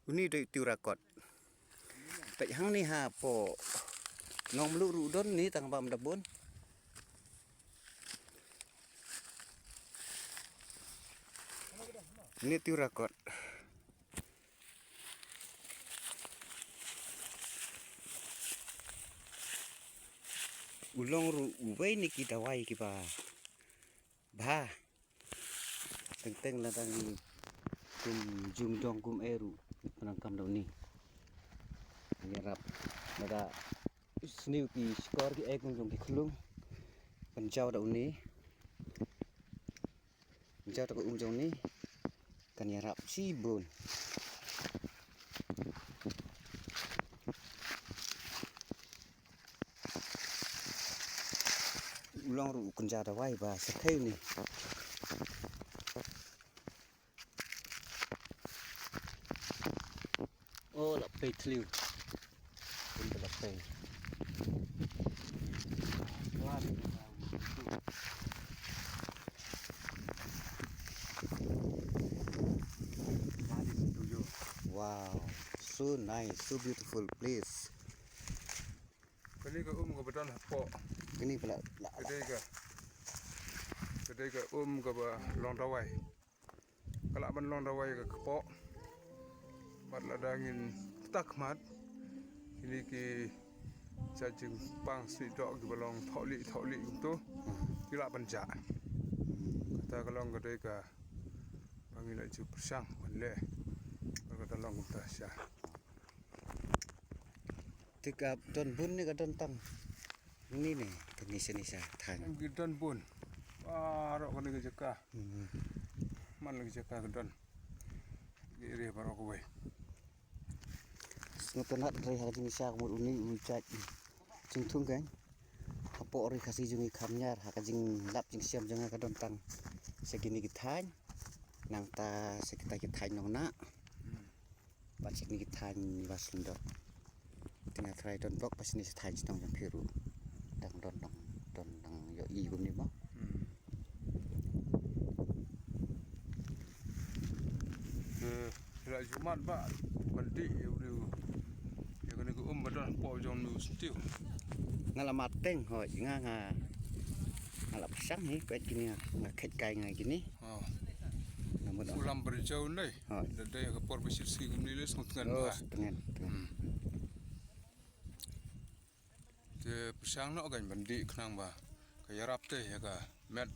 Uni dari tiurakot. Pek hang ni ha po ngom lu rudon ni tang pam dabon. Ini tiurakot. Ulong ru uwei ni kita wai ki ba teng la tang kum jung dong kum eru penangkam daun ni nyerap nada sniu ki skor ki ekung jong ki khulung pencau daun ni pencau tak jong ni kan nyerap sibun ulang ru kunja da wai ba sakai ni oh la pe tliu pun la pe wow, so nice, so beautiful place. Kini ke betul po. Ini pula Kedai ke ke long dawai. Kalau ban long dawai ke po. Mat la dangin tak mat. Ini ki cacing pang sweet dog ke balong tholi tu. Kila panja. Kata kalau kedai ke bangin aja persang boleh. Kata long kita sya. Tiga don bun ni ka don tang. Ini nih tenisa tang. Gidan bun. Rok kan ke jeka. Man lagi jeka gidan. Giri baru kowe. Ngoton hat ri ha tenisa ko uni ucaj. Jing tung kan. Apo ri kasih jungi kamnyar ha ka jing lap jing siam jang ka don tang. Segini kita nang ta sekita kita nong na. Bacik ni kita waslundok. Tengah try don bok pas ni setai jitong yang biru dang don yo i gum ni mo la jumat ba bandi yo yo kena ke badan po jong nu stiu ngala mateng ho nga ngala pasang ni pet gini nga khet kai nga gini namun ulam berjauh ni dadai ke por besil ski gum ni les ngan ba te pesang no kan bandi kenang ba kaya rap teh ya ka met